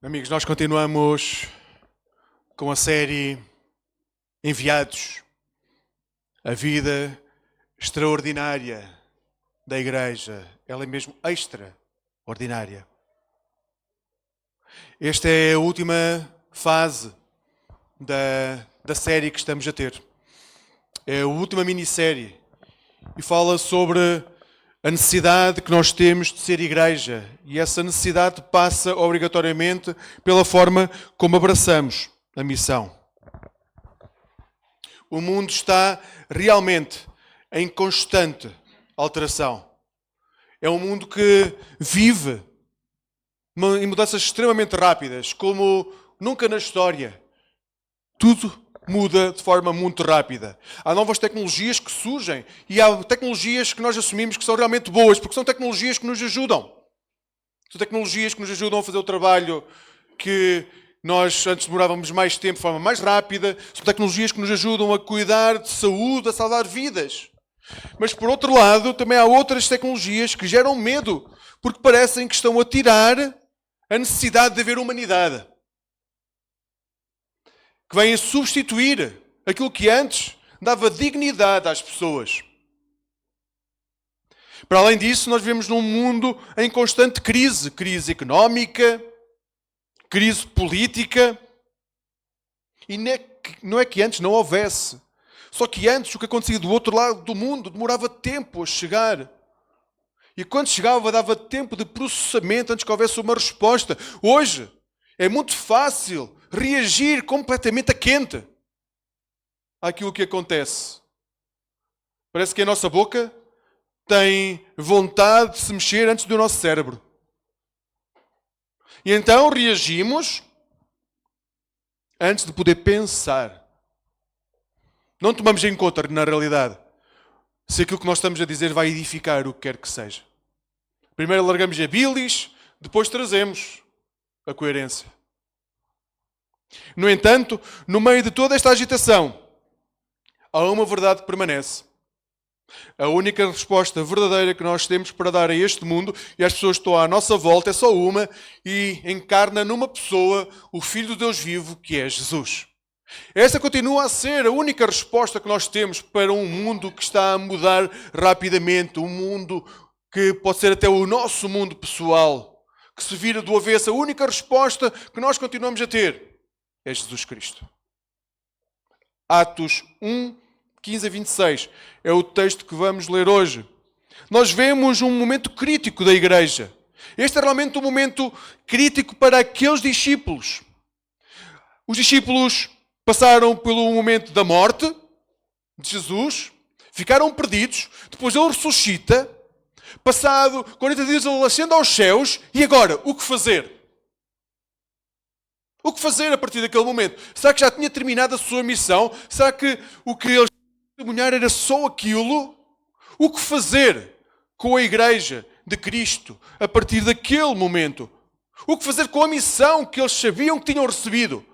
Amigos, nós continuamos com a série Enviados, a vida extraordinária da Igreja. Ela é mesmo extraordinária. Esta é a última fase da série que estamos a ter. É a última minissérie e fala sobre a necessidade que nós temos de ser igreja. E essa necessidade passa obrigatoriamente pela forma como abraçamos a missão. O mundo está realmente em constante alteração. É um mundo que vive em mudanças extremamente rápidas, como nunca na história. Tudo muda de forma muito rápida. Há novas tecnologias que surgem e há tecnologias que nós assumimos que são realmente boas, porque são tecnologias que nos ajudam. São tecnologias que nos ajudam a fazer o trabalho que nós antes demorávamos mais tempo de forma mais rápida. São tecnologias que nos ajudam a cuidar de saúde, a salvar vidas. Mas por outro lado, também há outras tecnologias que geram medo, porque parecem que estão a tirar a necessidade de haver humanidade. Que vêm substituir aquilo que antes dava dignidade às pessoas. Para além disso, nós vivemos num mundo em constante crise. Crise económica, crise política. E não é que antes não houvesse. Só que antes o que acontecia do outro lado do mundo demorava tempo a chegar. E quando chegava dava tempo de processamento antes que houvesse uma resposta. Hoje é muito fácil reagir completamente a quente àquilo que acontece. Parece que a nossa boca tem vontade de se mexer antes do nosso cérebro. E então reagimos antes de poder pensar. Não tomamos em conta, na realidade, se aquilo que nós estamos a dizer vai edificar o que quer que seja. Primeiro largamos a bilis, depois trazemos a coerência. No entanto, no meio de toda esta agitação, há uma verdade que permanece. A única resposta verdadeira que nós temos para dar a este mundo e às pessoas que estão à nossa volta é só uma e encarna numa pessoa o Filho do Deus vivo, que é Jesus. Essa continua a ser a única resposta que nós temos para um mundo que está a mudar rapidamente, um mundo que pode ser até o nosso mundo pessoal, que se vira do avesso. A única resposta que nós continuamos a ter é Jesus Cristo. Atos 1, 15 a 26 é o texto que vamos ler hoje. Nós vemos um momento crítico da igreja. Este é realmente um momento crítico para aqueles discípulos. Os discípulos passaram pelo momento da morte de Jesus, ficaram perdidos, depois ele ressuscita, passado 40 dias ele ascende aos céus, e agora, o que fazer? O que fazer a partir daquele momento? Será que já tinha terminado a sua missão? Será que o que eles testemunhar era só aquilo? O que fazer com a igreja de Cristo a partir daquele momento? O que fazer com a missão que eles sabiam que tinham recebido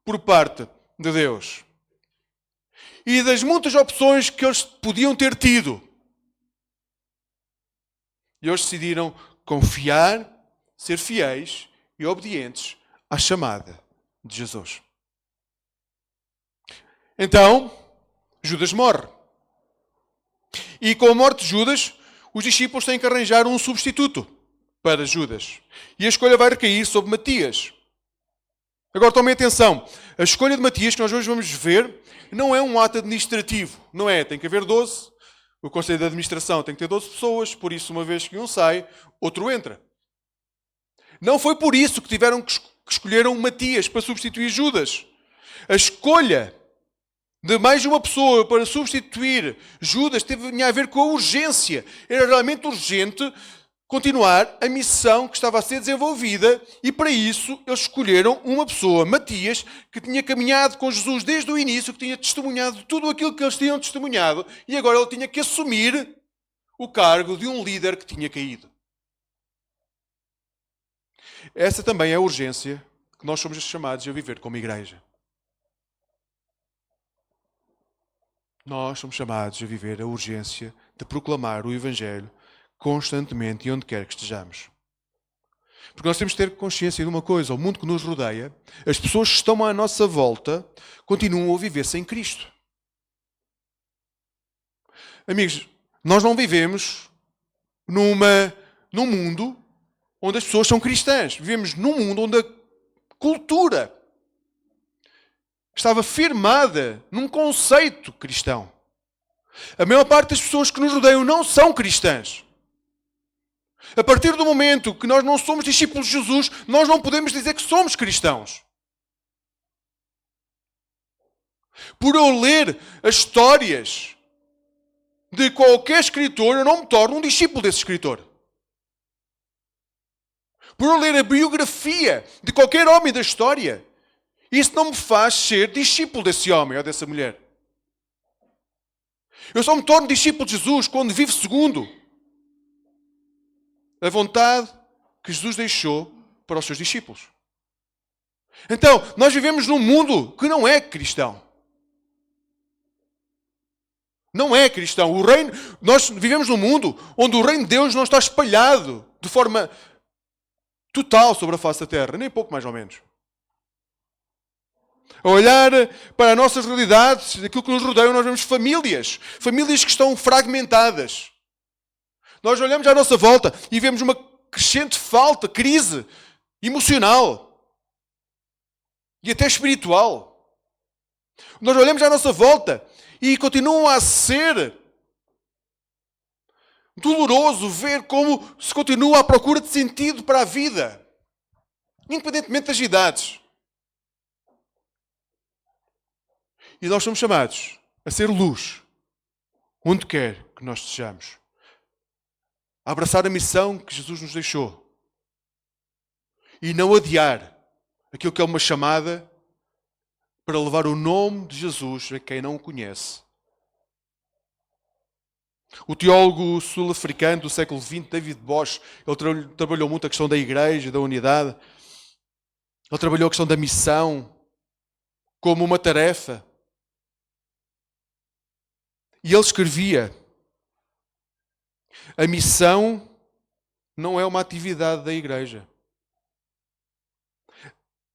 por parte de Deus? E das muitas opções que eles podiam ter tido, eles decidiram confiar, ser fiéis e obedientes à chamada de Jesus. Então, Judas morre. E com a morte de Judas, os discípulos têm que arranjar um substituto para Judas. E a escolha vai recair sobre Matias. Agora tomem atenção. A escolha de Matias, que nós hoje vamos ver, não é um ato administrativo. Não é? Tem que haver 12. O Conselho de Administração tem que ter 12 pessoas. Por isso, uma vez que um sai, outro entra. Não foi por isso que tiveram que escolheram Matias para substituir Judas. A escolha de mais uma pessoa para substituir Judas tinha a ver com a urgência. Era realmente urgente continuar a missão que estava a ser desenvolvida e para isso eles escolheram uma pessoa, Matias, que tinha caminhado com Jesus desde o início, que tinha testemunhado tudo aquilo que eles tinham testemunhado e agora ele tinha que assumir o cargo de um líder que tinha caído. Essa também é a urgência que nós somos chamados a viver como igreja. Nós somos chamados a viver a urgência de proclamar o Evangelho constantemente e onde quer que estejamos. Porque nós temos que ter consciência de uma coisa: o mundo que nos rodeia, as pessoas que estão à nossa volta, continuam a viver sem Cristo. Amigos, nós não vivemos num mundo onde as pessoas são cristãs. Vivemos num mundo onde a cultura estava firmada num conceito cristão. A maior parte das pessoas que nos rodeiam não são cristãs. A partir do momento que nós não somos discípulos de Jesus, nós não podemos dizer que somos cristãos. Por eu ler as histórias de qualquer escritor, eu não me torno um discípulo desse escritor. Por eu ler a biografia de qualquer homem da história, isso não me faz ser discípulo desse homem ou dessa mulher. Eu só me torno discípulo de Jesus quando vivo segundo a vontade que Jesus deixou para os seus discípulos. Então, nós vivemos num mundo que não é cristão. Não é cristão. Nós vivemos num mundo onde o reino de Deus não está espalhado de forma total sobre a face da terra, nem pouco mais ou menos. A olhar para as nossas realidades, daquilo que nos rodeia, nós vemos famílias que estão fragmentadas. Nós olhamos à nossa volta e vemos uma crescente falta, crise emocional e até espiritual. Nós olhamos à nossa volta e continuam a ser doloroso ver como se continua à procura de sentido para a vida, independentemente das idades. E nós somos chamados a ser luz, onde quer que nós estejamos. A abraçar a missão que Jesus nos deixou. E não adiar aquilo que é uma chamada para levar o nome de Jesus a quem não o conhece. O teólogo sul-africano do século XX, David Bosch, ele trabalhou muito a questão da igreja, da unidade. Ele trabalhou a questão da missão como uma tarefa. E ele escrevia: a missão não é uma atividade da igreja.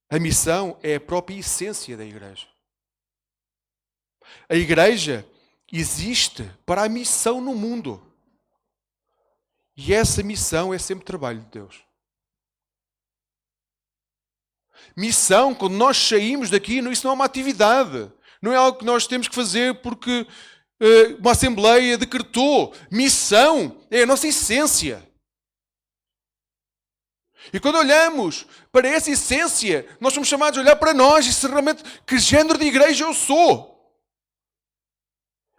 A missão é a própria essência da igreja. A igreja existe para a missão no mundo. E essa missão é sempre trabalho de Deus. Missão, quando nós saímos daqui, isso não é uma atividade. Não é algo que nós temos que fazer porque uma assembleia decretou. Missão é a nossa essência. E quando olhamos para essa essência, nós somos chamados a olhar para nós e se realmente que género de igreja eu sou.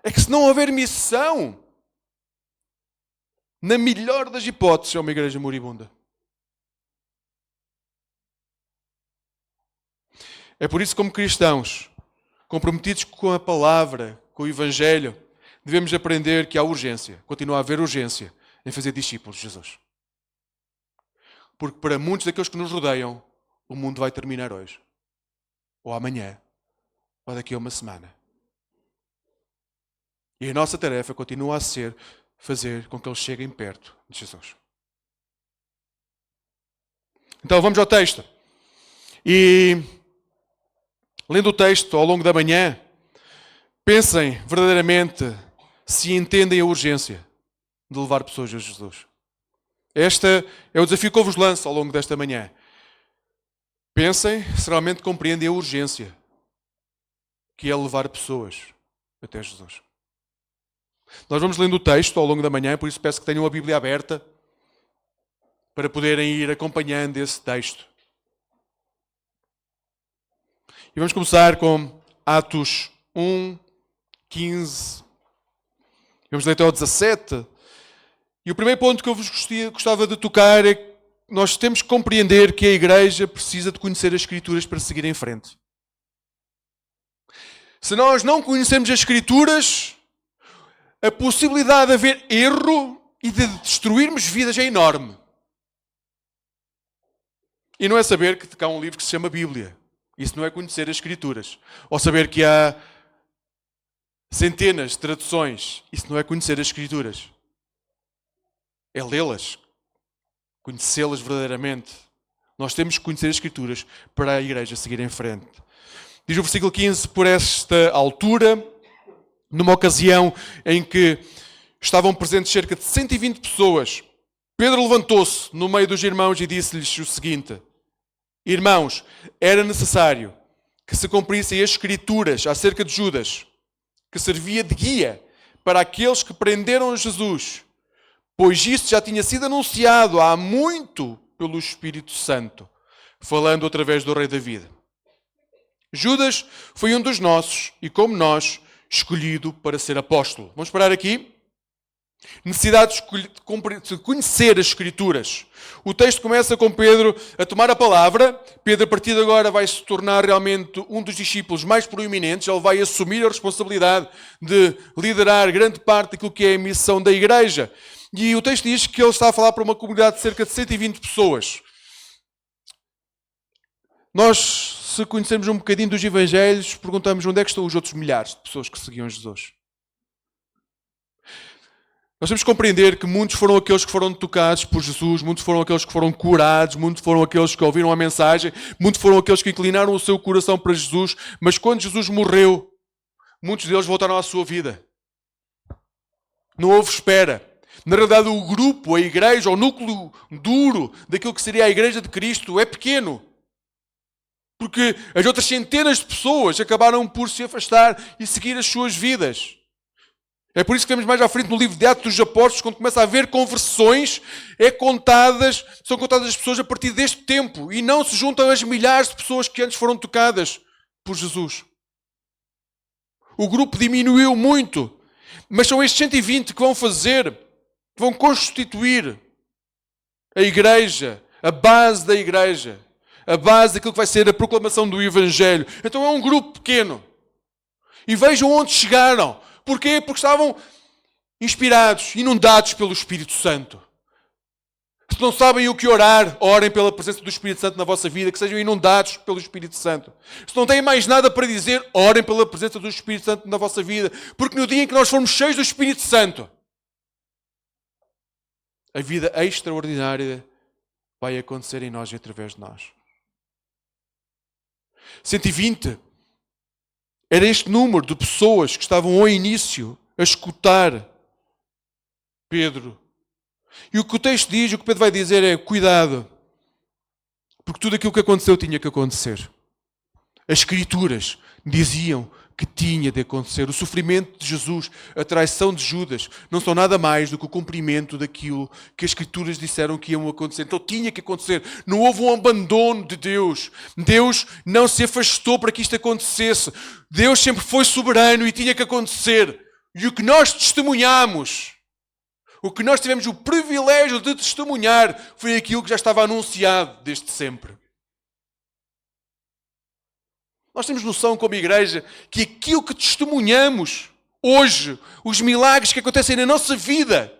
É que se não houver missão, na melhor das hipóteses, é uma igreja moribunda. É por isso, como cristãos, comprometidos com a palavra, com o Evangelho, devemos aprender que há urgência, continua a haver urgência em fazer discípulos de Jesus. Porque para muitos daqueles que nos rodeiam, o mundo vai terminar hoje, ou amanhã, ou daqui a uma semana. E a nossa tarefa continua a ser fazer com que eles cheguem perto de Jesus. Então vamos ao texto. E lendo o texto ao longo da manhã, pensem verdadeiramente se entendem a urgência de levar pessoas a Jesus. Este é o desafio que eu vos lanço ao longo desta manhã. Pensem se realmente compreendem a urgência que é levar pessoas até Jesus. Nós vamos lendo o texto ao longo da manhã, por isso peço que tenham a Bíblia aberta para poderem ir acompanhando esse texto. E vamos começar com Atos 1, 15. Vamos ler até ao 17. E o primeiro ponto que eu vos gostava de tocar é que nós temos que compreender que a igreja precisa de conhecer as Escrituras para seguir em frente. Se nós não conhecermos as Escrituras, a possibilidade de haver erro e de destruirmos vidas é enorme. E não é saber que há um livro que se chama Bíblia. Isso não é conhecer as Escrituras. Ou saber que há centenas de traduções. Isso não é conhecer as Escrituras. É lê-las, conhecê-las verdadeiramente. Nós temos que conhecer as Escrituras para a igreja seguir em frente. Diz o versículo 15, por esta altura, numa ocasião em que estavam presentes cerca de 120 pessoas, Pedro levantou-se no meio dos irmãos e disse-lhes o seguinte: Irmãos, era necessário que se cumprissem as Escrituras acerca de Judas, que servia de guia para aqueles que prenderam Jesus, pois isso já tinha sido anunciado há muito pelo Espírito Santo, falando através do rei David. Judas foi um dos nossos e, como nós, escolhido para ser apóstolo. Vamos parar aqui. Necessidade de conhecer as Escrituras. O texto começa com Pedro a tomar a palavra. Pedro, a partir de agora, vai se tornar realmente um dos discípulos mais proeminentes. Ele vai assumir a responsabilidade de liderar grande parte daquilo que é a missão da igreja. E o texto diz que ele está a falar para uma comunidade de cerca de 120 pessoas. Nós, se conhecermos um bocadinho dos evangelhos, perguntamos onde é que estão os outros milhares de pessoas que seguiam Jesus. Nós temos que compreender que muitos foram aqueles que foram tocados por Jesus, muitos foram aqueles que foram curados, muitos foram aqueles que ouviram a mensagem, muitos foram aqueles que inclinaram o seu coração para Jesus, mas quando Jesus morreu, muitos deles voltaram à sua vida. Não houve espera. Na realidade, o grupo, a igreja, o núcleo duro daquilo que seria a igreja de Cristo é pequeno. Porque as outras centenas de pessoas acabaram por se afastar e seguir as suas vidas. É por isso que vemos mais à frente no livro de Atos dos Apóstolos, quando começa a haver conversões, são contadas as pessoas a partir deste tempo e não se juntam as milhares de pessoas que antes foram tocadas por Jesus. O grupo diminuiu muito, mas são estes 120 que vão constituir a igreja, a base da igreja, a base daquilo que vai ser a proclamação do Evangelho. Então é um grupo pequeno. E vejam onde chegaram. Porquê? Porque estavam inspirados, inundados pelo Espírito Santo. Se não sabem o que orar, orem pela presença do Espírito Santo na vossa vida, que sejam inundados pelo Espírito Santo. Se não têm mais nada para dizer, orem pela presença do Espírito Santo na vossa vida, porque no dia em que nós formos cheios do Espírito Santo, a vida extraordinária vai acontecer em nós e através de nós. 120 era este número de pessoas que estavam ao início a escutar Pedro. E o que o texto diz, o que Pedro vai dizer é: cuidado, porque tudo aquilo que aconteceu tinha que acontecer. As Escrituras diziam que tinha de acontecer. O sofrimento de Jesus, a traição de Judas, não são nada mais do que o cumprimento daquilo que as Escrituras disseram que iam acontecer. Então tinha que acontecer. Não houve um abandono de Deus. Deus não se afastou para que isto acontecesse. Deus sempre foi soberano e tinha que acontecer. E o que nós testemunhamos, o que nós tivemos o privilégio de testemunhar, foi aquilo que já estava anunciado desde sempre. Nós temos noção como igreja que aquilo que testemunhamos hoje, os milagres que acontecem na nossa vida,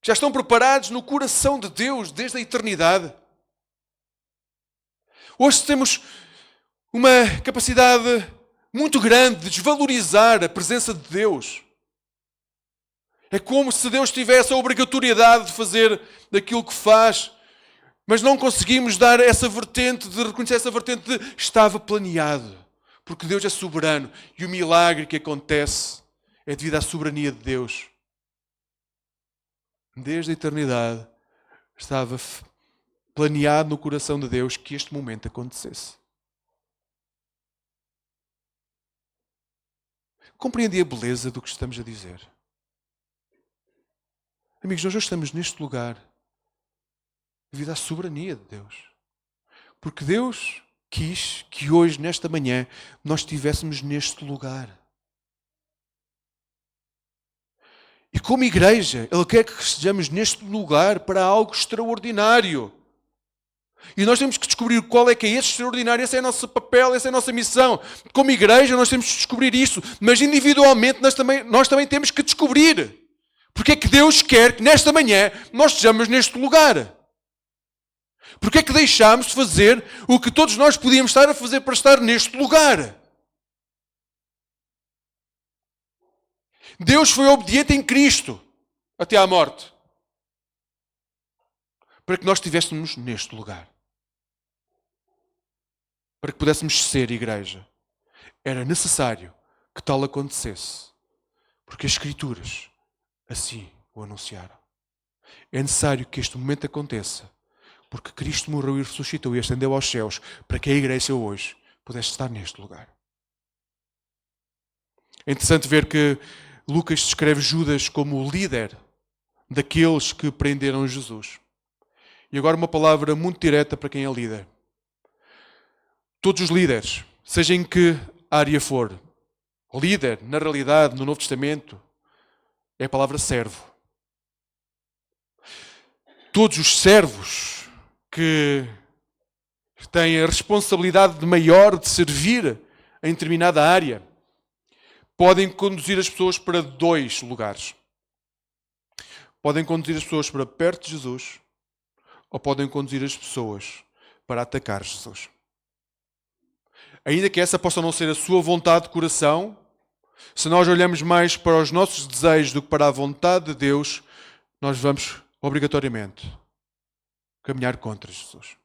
já estão preparados no coração de Deus desde a eternidade. Hoje temos uma capacidade muito grande de desvalorizar a presença de Deus. É como se Deus tivesse a obrigatoriedade de fazer daquilo que faz, mas não conseguimos dar essa vertente, de reconhecer essa vertente de estava planeado. Porque Deus é soberano e o milagre que acontece é devido à soberania de Deus. Desde a eternidade estava planeado no coração de Deus que este momento acontecesse. Compreendi a beleza do que estamos a dizer? Amigos, nós hoje estamos neste lugar devido à soberania de Deus. Porque Deus quis que hoje, nesta manhã, nós estivéssemos neste lugar. E como igreja, Ele quer que estejamos neste lugar para algo extraordinário. E nós temos que descobrir qual é que é esse extraordinário. Esse é o nosso papel, essa é a nossa missão. Como igreja, nós temos que descobrir isso. Mas individualmente, nós também temos que descobrir. Porque é que Deus quer que nesta manhã nós estejamos neste lugar. Porque é que deixámos de fazer o que todos nós podíamos estar a fazer para estar neste lugar? Deus foi obediente em Cristo até à morte. para que nós estivéssemos neste lugar. Para que pudéssemos ser igreja. Era necessário que tal acontecesse. Porque as Escrituras assim o anunciaram. É necessário que este momento aconteça. Porque Cristo morreu e ressuscitou e ascendeu aos céus para que a igreja hoje pudesse estar neste lugar. É interessante ver que Lucas descreve Judas como o líder daqueles que prenderam Jesus. E agora uma palavra muito direta para quem é líder. Todos os líderes, seja em que área for, líder, na realidade, no Novo Testamento, é a palavra servo. Todos os servos que têm a responsabilidade maior de servir em determinada área, podem conduzir as pessoas para dois lugares. Podem conduzir as pessoas para perto de Jesus ou podem conduzir as pessoas para atacar Jesus. Ainda que essa possa não ser a sua vontade de coração, se nós olhamos mais para os nossos desejos do que para a vontade de Deus, nós vamos obrigatoriamente caminhar contra Jesus.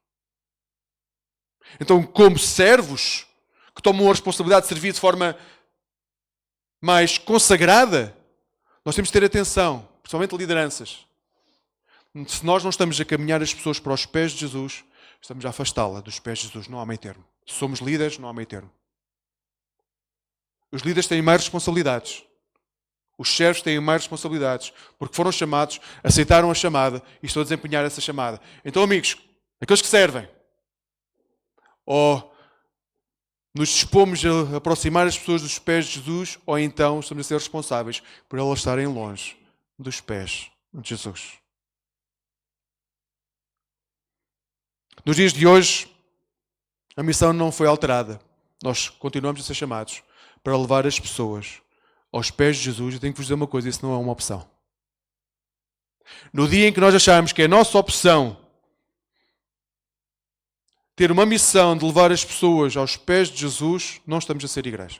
Então, como servos que tomam a responsabilidade de servir de forma mais consagrada, nós temos de ter atenção, principalmente lideranças. Se nós não estamos a caminhar as pessoas para os pés de Jesus, estamos a afastá-la dos pés de Jesus. Não há meio termo. Se somos líderes, não há meio termo. Os líderes têm mais responsabilidades. Os servos têm mais responsabilidades, porque foram chamados, aceitaram a chamada e estão a desempenhar essa chamada. Então, amigos, aqueles que servem, ou nos dispomos a aproximar as pessoas dos pés de Jesus, ou então estamos a ser responsáveis por elas estarem longe dos pés de Jesus. Nos dias de hoje, a missão não foi alterada. Nós continuamos a ser chamados para levar as pessoas aos pés de Jesus. Eu tenho que vos dizer uma coisa, isso não é uma opção. No dia em que nós achamos que é a nossa opção ter uma missão de levar as pessoas aos pés de Jesus, não estamos a ser igreja.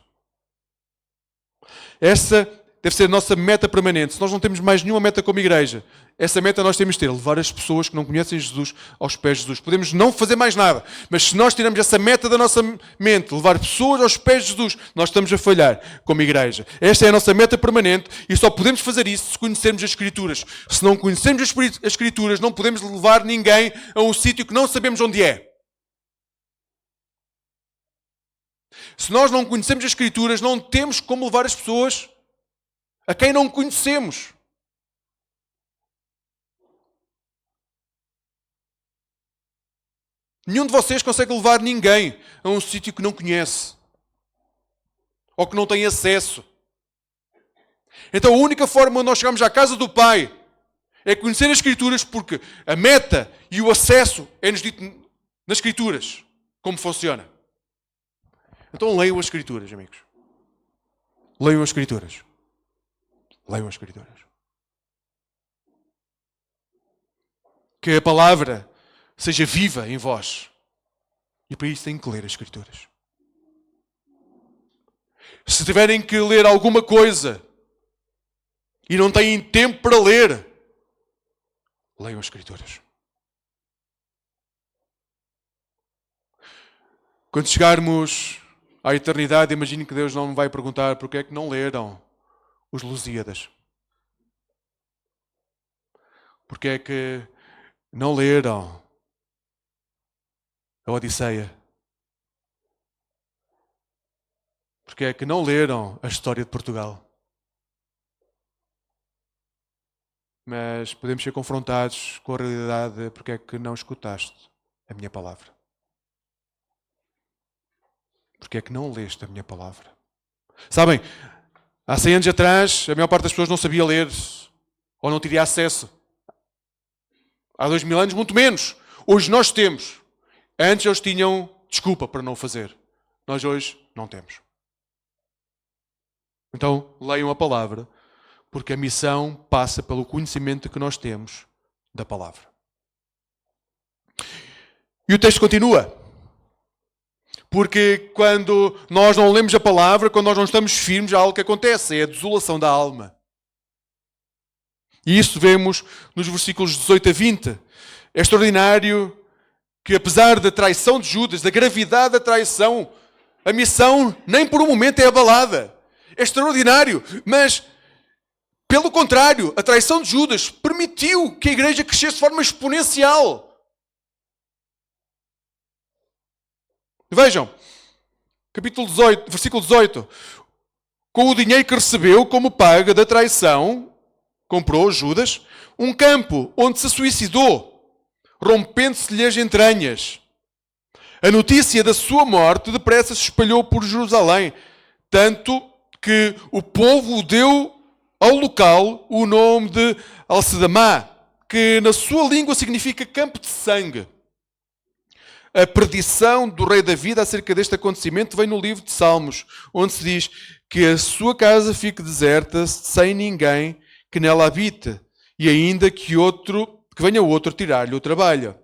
Essa deve ser a nossa meta permanente. Se nós não temos mais nenhuma meta como igreja, essa meta nós temos de ter, levar as pessoas que não conhecem Jesus aos pés de Jesus. Podemos não fazer mais nada, mas se nós tirarmos essa meta da nossa mente, levar pessoas aos pés de Jesus, nós estamos a falhar como igreja. Esta é a nossa meta permanente e só podemos fazer isso se conhecermos as Escrituras. Se não conhecermos as Escrituras, não podemos levar ninguém a um sítio que não sabemos onde é. Se nós não conhecemos as Escrituras, não temos como levar as pessoas a quem não conhecemos. Nenhum de vocês consegue levar ninguém a um sítio que não conhece. Ou que não tem acesso. Então a única forma de nós chegarmos à casa do Pai é conhecer as Escrituras, porque a meta e o acesso é-nos dito nas Escrituras. Como funciona. Então leiam as Escrituras, amigos. Leiam as Escrituras. Leiam as Escrituras. Que a palavra seja viva em vós. E para isso têm que ler as Escrituras. Se tiverem que ler alguma coisa e não têm tempo para ler, leiam as Escrituras. Quando chegarmos à eternidade, imagino que Deus não vai perguntar porque é que não leram os Lusíadas. Porque é que não leram a Odisseia? Porque é que não leram a história de Portugal? Mas podemos ser confrontados com a realidade, porque é que não escutaste a minha palavra? Porque é que não leste a minha palavra? Sabem, há 100 anos atrás, a maior parte das pessoas não sabia ler ou não teria acesso. Há 2000 anos, muito menos. Hoje nós temos. Antes eles tinham desculpa para não o fazer. Nós hoje não temos. Então, leiam a palavra, porque a missão passa pelo conhecimento que nós temos da palavra. E o texto continua. Porque quando nós não lemos a palavra, quando nós não estamos firmes, há algo que acontece. É a desolação da alma. E isso vemos nos versículos 18 a 20. É extraordinário que, apesar da traição de Judas, da gravidade da traição, a missão nem por um momento é abalada. É extraordinário, mas, pelo contrário, a traição de Judas permitiu que a igreja crescesse de forma exponencial. Vejam, capítulo 18, versículo 18. Com o dinheiro que recebeu como paga da traição, comprou, Judas, um campo onde se suicidou, rompendo-se-lhe as entranhas. A notícia da sua morte depressa se espalhou por Jerusalém, tanto que o povo deu ao local o nome de Alcedamá, que na sua língua significa campo de sangue. A predição do rei David acerca deste acontecimento vem no livro de Salmos, onde se diz que a sua casa fique deserta, sem ninguém que nela habite, e ainda que venha outro tirar-lhe o trabalho.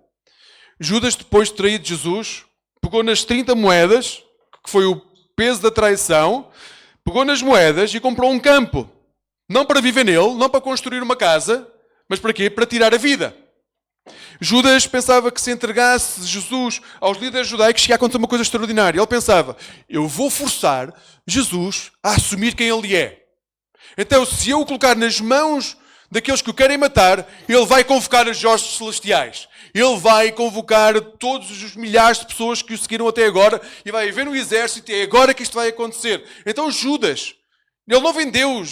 Judas, depois de trair Jesus, pegou nas 30 moedas, que foi o peso da traição, pegou nas moedas e comprou um campo. Não para viver nele, não para construir uma casa, mas para quê? Para tirar a vida. Judas pensava que se entregasse Jesus aos líderes judaicos ia acontecer uma coisa extraordinária. Ele pensava, eu vou forçar Jesus a assumir quem ele é. Então, se eu o colocar nas mãos daqueles que o querem matar, ele vai convocar as hostes celestiais. Ele vai convocar todos os milhares de pessoas que o seguiram até agora e vai haver um exército e é agora que isto vai acontecer. Então Judas, ele não vendeu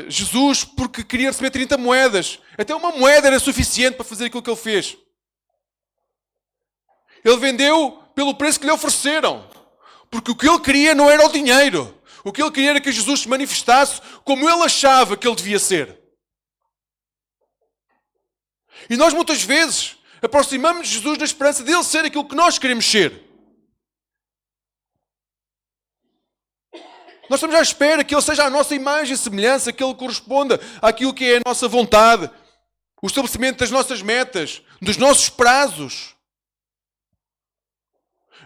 Jesus porque queria receber 30 moedas. Até uma moeda era suficiente para fazer aquilo que ele fez. Ele vendeu pelo preço que lhe ofereceram. Porque o que ele queria não era o dinheiro. O que ele queria era que Jesus se manifestasse como ele achava que ele devia ser. E nós muitas vezes aproximamos de Jesus na esperança dele ser aquilo que nós queremos ser. Nós estamos à espera que ele seja a nossa imagem e semelhança, que ele corresponda àquilo que é a nossa vontade, o estabelecimento das nossas metas, dos nossos prazos.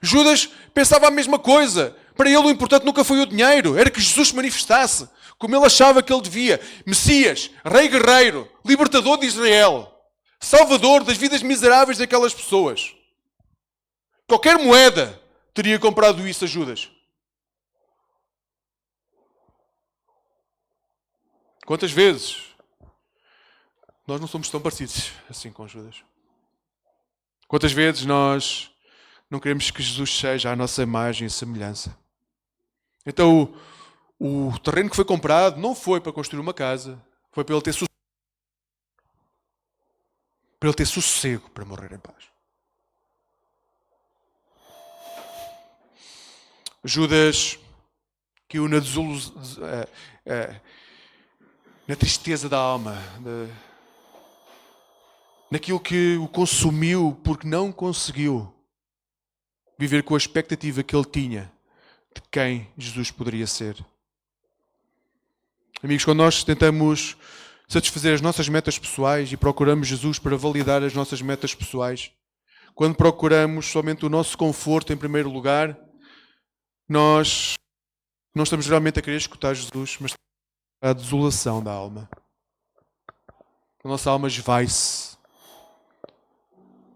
Judas pensava a mesma coisa. Para ele o importante nunca foi o dinheiro, era que Jesus se manifestasse como ele achava que ele devia. Messias, Rei Guerreiro, Libertador de Israel, Salvador das vidas miseráveis daquelas pessoas. Qualquer moeda teria comprado isso a Judas. Quantas vezes nós não somos tão parecidos assim com Judas? Quantas vezes nós não queremos que Jesus seja a nossa imagem e semelhança? Então o terreno que foi comprado não foi para construir uma casa, foi para ele ter sossego. Para ele ter sossego para morrer em paz. Judas caiu na tristeza da alma, naquilo que o consumiu porque não conseguiu viver com a expectativa que ele tinha de quem Jesus poderia ser. Amigos, quando nós tentamos satisfazer as nossas metas pessoais e procuramos Jesus para validar as nossas metas pessoais, quando procuramos somente o nosso conforto em primeiro lugar, nós não estamos realmente a querer escutar Jesus, mas a desolação da alma. A nossa alma esvai-se,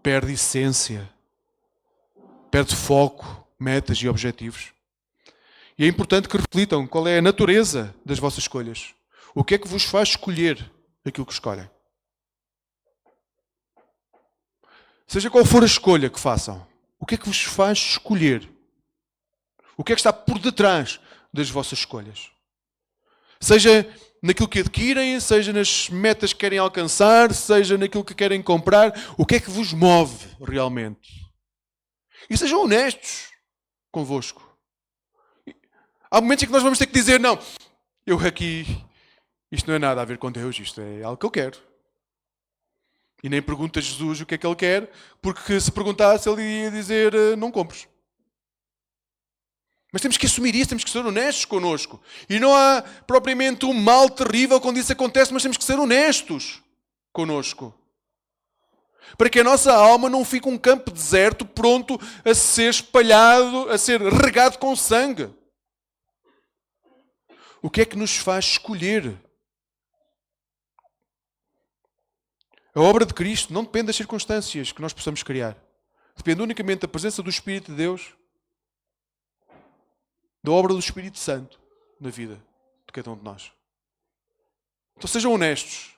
perde essência, perde foco, metas e objetivos. E é importante que reflitam qual é a natureza das vossas escolhas. O que é que vos faz escolher aquilo que escolhem? Seja qual for a escolha que façam, o que é que vos faz escolher? O que é que está por detrás das vossas escolhas? Seja naquilo que adquirem, seja nas metas que querem alcançar, seja naquilo que querem comprar, o que é que vos move realmente? E sejam honestos convosco. Há momentos em que nós vamos ter que dizer, não, eu aqui, isto não é nada a ver com Deus, isto é algo que eu quero. E nem pergunta a Jesus o que é que ele quer, porque se perguntasse ele ia dizer, não compres. Mas temos que assumir isso, temos que ser honestos connosco. E não há propriamente um mal terrível quando isso acontece, mas temos que ser honestos connosco. Para que a nossa alma não fique um campo deserto pronto a ser espalhado, a ser regado com sangue. O que é que nos faz escolher? A obra de Cristo não depende das circunstâncias que nós possamos criar. Depende unicamente da presença do Espírito de Deus, da obra do Espírito Santo na vida de cada um de nós. Então sejam honestos.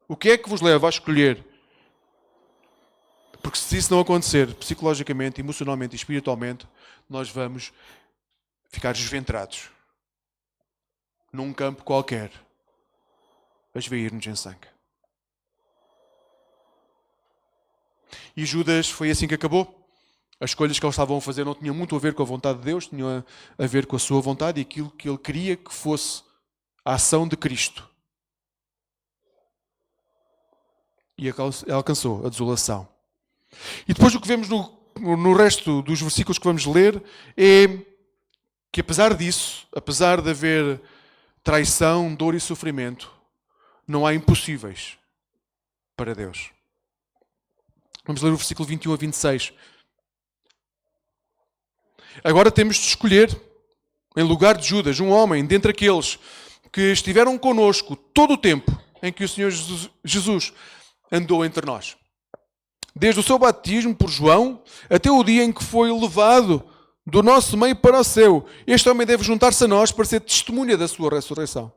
O que é que vos leva a escolher? Porque se isso não acontecer, psicologicamente, emocionalmente e espiritualmente, nós vamos ficar desventrados num campo qualquer, a esvair-nos em sangue. E Judas foi assim que acabou. As escolhas que eles estavam a fazer não tinham muito a ver com a vontade de Deus, tinham a ver com a sua vontade e aquilo que ele queria que fosse a ação de Cristo. E alcançou a desolação. E depois o que vemos no resto dos versículos que vamos ler é que apesar disso, apesar de haver traição, dor e sofrimento, não há impossíveis para Deus. Vamos ler o versículo 21 a 26. Agora temos de escolher, em lugar de Judas, um homem dentre aqueles que estiveram conosco todo o tempo em que o Senhor Jesus andou entre nós. Desde o seu batismo por João até o dia em que foi levado do nosso meio para o céu. Este homem deve juntar-se a nós para ser testemunha da sua ressurreição.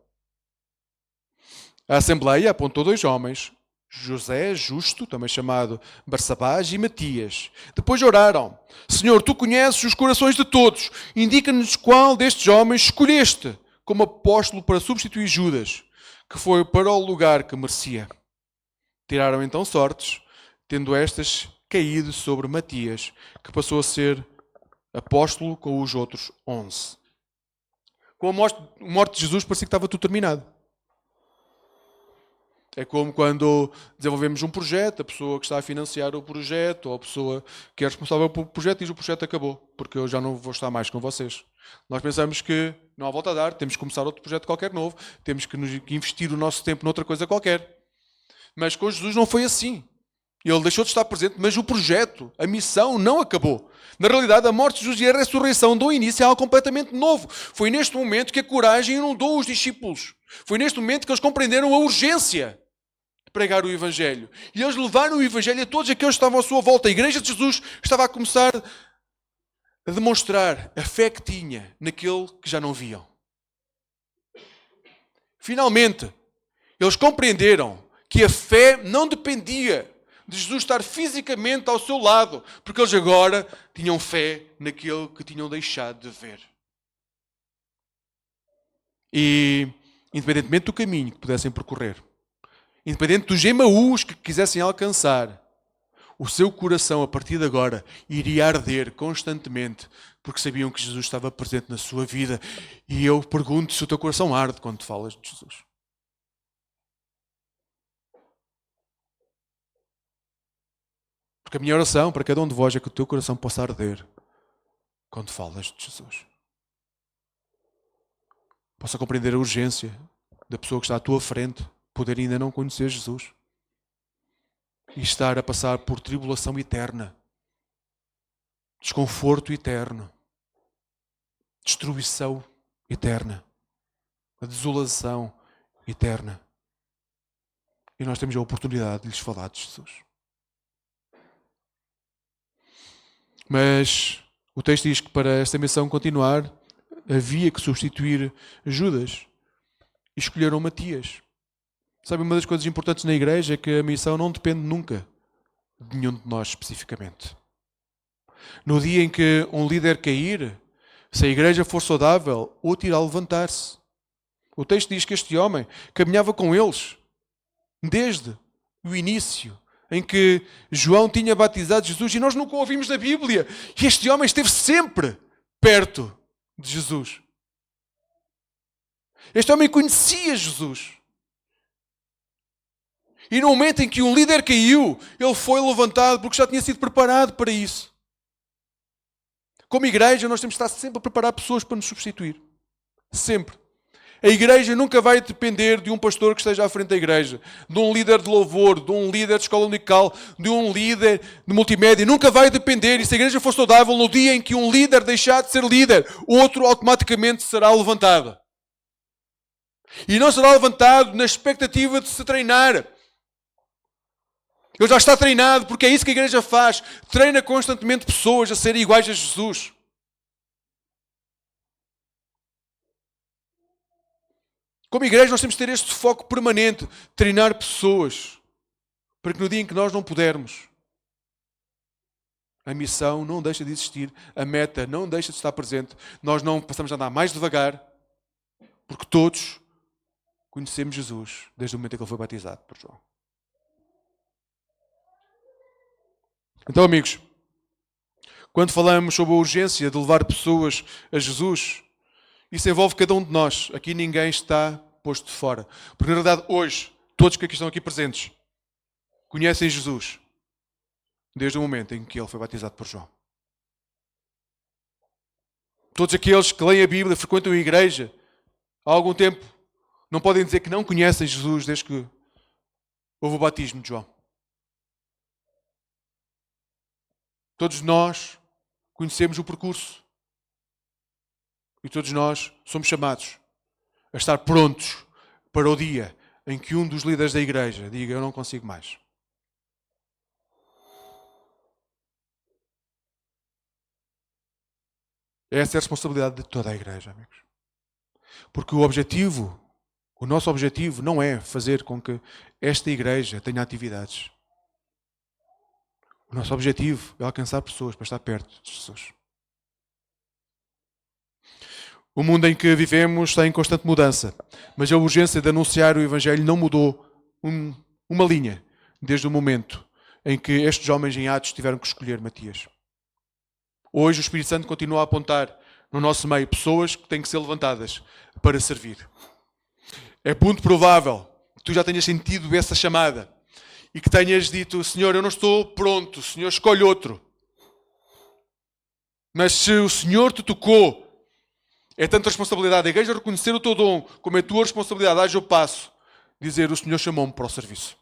A Assembleia apontou 2 homens, José Justo, também chamado Barsabás, e Matias. Depois oraram: Senhor, tu conheces os corações de todos. Indica-nos qual destes homens escolheste como apóstolo para substituir Judas, que foi para o lugar que merecia. Tiraram então sortes, tendo estas caído sobre Matias, que passou a ser apóstolo com os outros 11. Com a morte de Jesus parecia que estava tudo terminado. É como quando desenvolvemos um projeto, a pessoa que está a financiar o projeto, ou a pessoa que é responsável pelo projeto, diz: o projeto acabou, porque eu já não vou estar mais com vocês. Nós pensamos que não há volta a dar, temos que começar outro projeto qualquer novo, temos que investir o nosso tempo noutra coisa qualquer. Mas com Jesus não foi assim. Ele deixou de estar presente, mas o projeto, a missão não acabou. Na realidade, a morte de Jesus e a ressurreição dão início a algo completamente novo. Foi neste momento que a coragem inundou os discípulos. Foi neste momento que eles compreenderam a urgência de pregar o Evangelho. E eles levaram o Evangelho a todos aqueles que estavam à sua volta. A Igreja de Jesus estava a começar a demonstrar a fé que tinha naquele que já não viam. Finalmente, eles compreenderam que a fé não dependia de Jesus estar fisicamente ao seu lado, porque eles agora tinham fé naquele que tinham deixado de ver. E, independentemente do caminho que pudessem percorrer, independente dos Emaús que quisessem alcançar, o seu coração, a partir de agora, iria arder constantemente, porque sabiam que Jesus estava presente na sua vida. E eu pergunto se o teu coração arde quando te falas de Jesus. Porque a minha oração para cada um de vós é que o teu coração possa arder quando falas de Jesus. Possa compreender a urgência da pessoa que está à tua frente poder ainda não conhecer Jesus e estar a passar por tribulação eterna, desconforto eterno, destruição eterna, a desolação eterna. E nós temos a oportunidade de lhes falar de Jesus. Mas o texto diz que para esta missão continuar, havia que substituir Judas. E escolheram Matias. Sabe, uma das coisas importantes na igreja é que a missão não depende nunca de nenhum de nós especificamente. No dia em que um líder cair, se a igreja for saudável, outro irá levantar-se. O texto diz que este homem caminhava com eles desde o início, em que João tinha batizado Jesus, e nós nunca o ouvimos na Bíblia. E este homem esteve sempre perto de Jesus. Este homem conhecia Jesus. E no momento em que um líder caiu, ele foi levantado porque já tinha sido preparado para isso. Como igreja, nós temos de estar sempre a preparar pessoas para nos substituir. Sempre. A igreja nunca vai depender de um pastor que esteja à frente da igreja, de um líder de louvor, de um líder de escola unical, de um líder de multimédia. Nunca vai depender. E se a igreja for saudável, no dia em que um líder deixar de ser líder, outro automaticamente será levantado. E não será levantado na expectativa de se treinar. Ele já está treinado, porque é isso que a igreja faz. Treina constantemente pessoas a serem iguais a Jesus. Como igreja, nós temos de ter este foco permanente. Treinar pessoas. Para que no dia em que nós não pudermos, a missão não deixa de existir. A meta não deixa de estar presente. Nós não passamos a andar mais devagar. Porque todos conhecemos Jesus desde o momento em que ele foi batizado por João. Então, amigos, quando falamos sobre a urgência de levar pessoas a Jesus, isso envolve cada um de nós. Aqui ninguém está posto de fora. Porque, na realidade, hoje, todos que aqui estão aqui presentes conhecem Jesus desde o momento em que ele foi batizado por João. Todos aqueles que leem a Bíblia, frequentam a igreja há algum tempo, não podem dizer que não conhecem Jesus desde que houve o batismo de João. Todos nós conhecemos o percurso. E todos nós somos chamados a estar prontos para o dia em que um dos líderes da igreja diga: eu não consigo mais. Essa é a responsabilidade de toda a igreja, amigos. Porque o nosso objetivo não é fazer com que esta igreja tenha atividades. O nosso objetivo é alcançar pessoas para estar perto de Jesus. O mundo em que vivemos está em constante mudança, mas a urgência de anunciar o Evangelho não mudou uma linha desde o momento em que estes homens em Atos tiveram que escolher Matias. Hoje o Espírito Santo continua a apontar no nosso meio pessoas que têm que ser levantadas para servir. É muito provável que tu já tenhas sentido essa chamada e que tenhas dito: Senhor, eu não estou pronto, Senhor, escolhe outro. Mas se o Senhor te tocou, é tanta responsabilidade da igreja reconhecer o teu dom, como é a tua responsabilidade, haja o passo, dizer: o Senhor chamou-me para o serviço.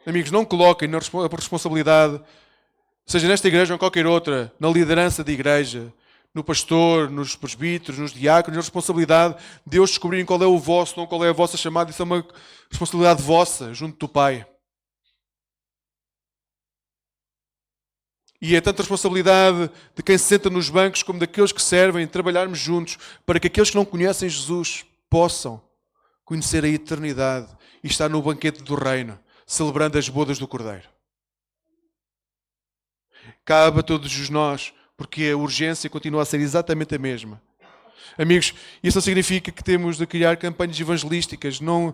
Amigos, não coloquem a responsabilidade, seja nesta igreja ou em qualquer outra, na liderança da igreja, no pastor, nos presbíteros, nos diáconos, a responsabilidade de Deus descobrirem qual é o vosso dom, qual é a vossa chamada. Isso é uma responsabilidade vossa, junto do Pai. E é tanta responsabilidade de quem se senta nos bancos como daqueles que servem, trabalharmos juntos para que aqueles que não conhecem Jesus possam conhecer a eternidade e estar no banquete do reino, celebrando as bodas do Cordeiro. Cabe a todos os nós, porque a urgência continua a ser exatamente a mesma. Amigos, isso não significa que temos de criar campanhas evangelísticas. Não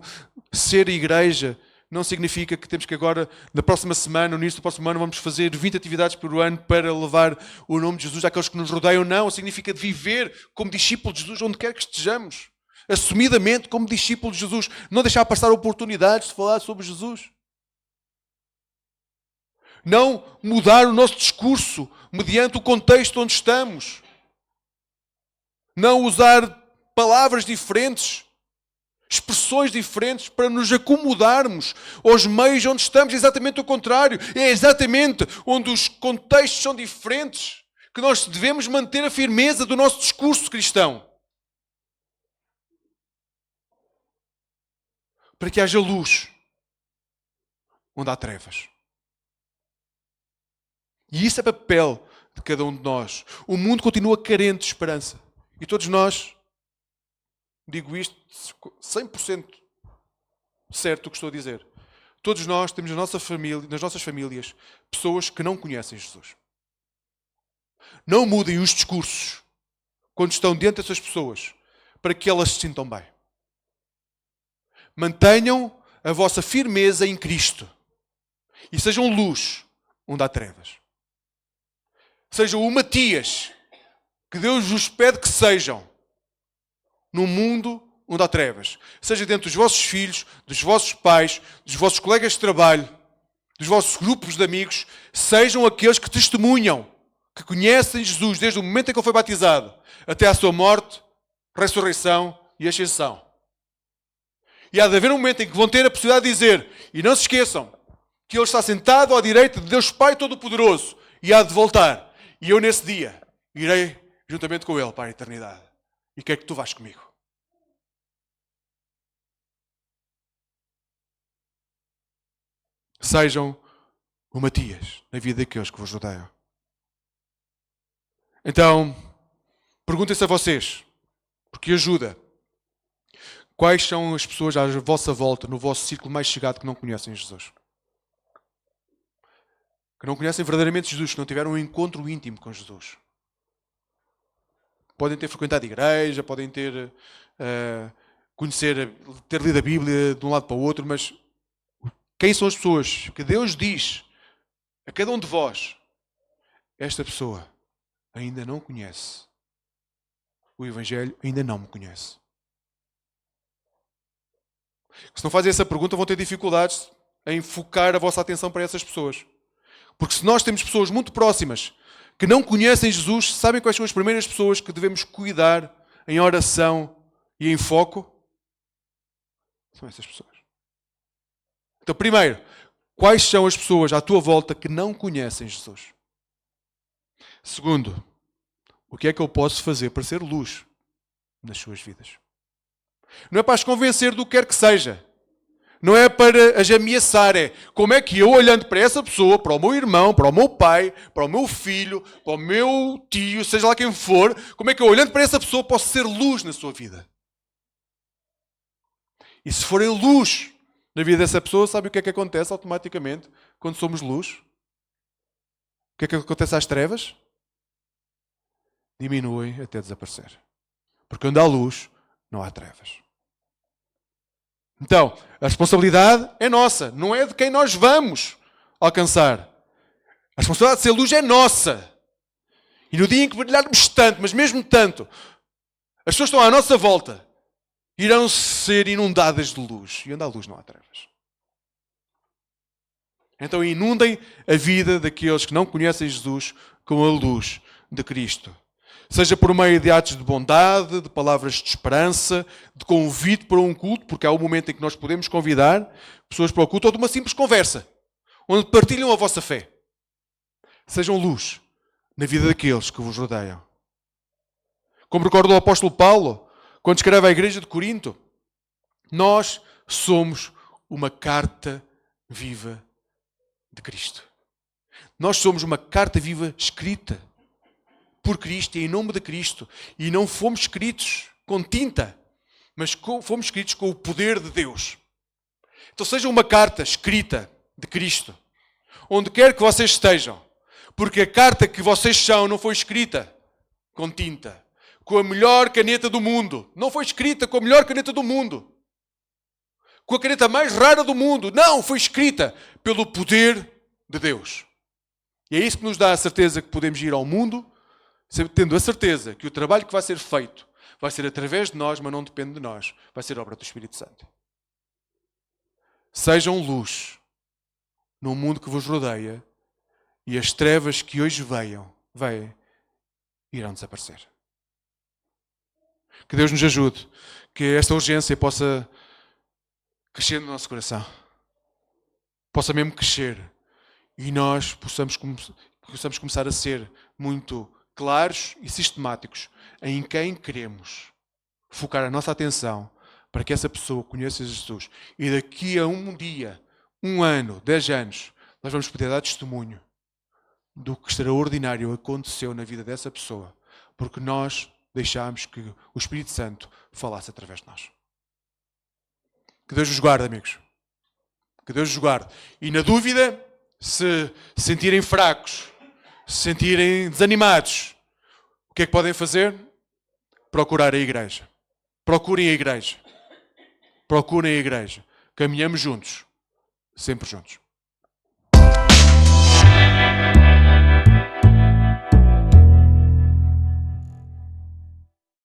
ser igreja não significa que temos que agora, na próxima semana, no início do próximo ano, vamos fazer 20 atividades por ano para levar o nome de Jesus àqueles que nos rodeiam. Não, significa de viver como discípulo de Jesus onde quer que estejamos. Assumidamente como discípulo de Jesus. Não deixar passar oportunidades de falar sobre Jesus. Não mudar o nosso discurso mediante o contexto onde estamos. Não usar palavras diferentes, expressões diferentes para nos acomodarmos aos meios onde estamos. É exatamente o contrário. É exatamente onde os contextos são diferentes que nós devemos manter a firmeza do nosso discurso cristão. Para que haja luz onde há trevas. E isso é papel de cada um de nós. O mundo continua carente de esperança. E todos nós, digo isto 100% certo o que estou a dizer, todos nós temos nas nossas famílias pessoas que não conhecem Jesus. Não mudem os discursos quando estão diante dessas pessoas para que elas se sintam bem. Mantenham a vossa firmeza em Cristo e sejam luz onde há trevas. Sejam o Matias que Deus vos pede que sejam num mundo onde há trevas. Seja dentro dos vossos filhos, dos vossos pais, dos vossos colegas de trabalho, dos vossos grupos de amigos. Sejam aqueles que testemunham, que conhecem Jesus desde o momento em que ele foi batizado até à sua morte, ressurreição e ascensão. E há de haver um momento em que vão ter a possibilidade de dizer: e não se esqueçam que ele está sentado à direita de Deus Pai Todo-Poderoso e há de voltar. E eu nesse dia irei juntamente com ele para a eternidade. E quero que tu vás comigo. Sejam o Matias na vida daqueles que vos rodeiam. Então, perguntem-se a vocês, porque ajuda. Quais são as pessoas à vossa volta, no vosso círculo mais chegado, que não conhecem Jesus? Que não conhecem verdadeiramente Jesus, que não tiveram um encontro íntimo com Jesus. Podem ter frequentado a igreja, podem ter ter lido a Bíblia de um lado para o outro, mas quem são as pessoas que Deus diz a cada um de vós, esta pessoa ainda não conhece o Evangelho, ainda não me conhece? Se não fazem essa pergunta, vão ter dificuldades em focar a vossa atenção para essas pessoas. Porque se nós temos pessoas muito próximas que não conhecem Jesus, sabem quais são as primeiras pessoas que devemos cuidar em oração e em foco? São essas pessoas. Então, primeiro, quais são as pessoas à tua volta que não conhecem Jesus? Segundo, o que é que eu posso fazer para ser luz nas suas vidas? Não é para as convencer do que quer que seja. Não é para as ameaçar. É como é que eu, olhando para essa pessoa, para o meu irmão, para o meu pai, para o meu filho, para o meu tio, seja lá quem for, como é que eu, olhando para essa pessoa, posso ser luz na sua vida? E se forem luz na vida dessa pessoa, sabe o que é que acontece automaticamente quando somos luz? O que é que acontece às trevas? Diminuem até desaparecer. Porque onde há luz, não há trevas. Então, a responsabilidade é nossa, não é de quem nós vamos alcançar. A responsabilidade de ser luz é nossa. E no dia em que brilharmos tanto, mas mesmo tanto, as pessoas que estão à nossa volta irão ser inundadas de luz. E onde há luz não há trevas. Então inundem a vida daqueles que não conhecem Jesus com a luz de Cristo. Seja por meio de atos de bondade, de palavras de esperança, de convite para um culto, porque há um momento em que nós podemos convidar pessoas para o culto, ou de uma simples conversa, onde partilham a vossa fé. Sejam luz na vida daqueles que vos rodeiam. Como recorda o apóstolo Paulo, quando escreve à igreja de Corinto, nós somos uma carta viva de Cristo. Nós somos uma carta viva escrita por Cristo e em nome de Cristo. E não fomos escritos com tinta, mas fomos escritos com o poder de Deus. Então seja uma carta escrita de Cristo, onde quer que vocês estejam, porque a carta que vocês são não foi escrita com tinta, com a melhor caneta do mundo. Não foi escrita com a melhor caneta do mundo, com a caneta mais rara do mundo. Não, foi escrita pelo poder de Deus. E é isso que nos dá a certeza que podemos ir ao mundo, tendo a certeza que o trabalho que vai ser feito vai ser através de nós, mas não depende de nós. Vai ser obra do Espírito Santo. Sejam luz no mundo que vos rodeia e as trevas que hoje vêm, irão desaparecer. Que Deus nos ajude, que esta urgência possa crescer no nosso coração. Possa mesmo crescer. E nós possamos começar a ser muito claros e sistemáticos em quem queremos focar a nossa atenção para que essa pessoa conheça Jesus. E daqui a um dia, 1 ano, 10 anos, nós vamos poder dar testemunho do que extraordinário aconteceu na vida dessa pessoa, porque nós deixámos que o Espírito Santo falasse através de nós. Que Deus os guarde, amigos. Que Deus os guarde. E na dúvida, se sentirem fracos, se sentirem desanimados, o que é que podem fazer? Procurar a igreja. Procurem a igreja. Procurem a igreja. Caminhamos juntos. Sempre juntos.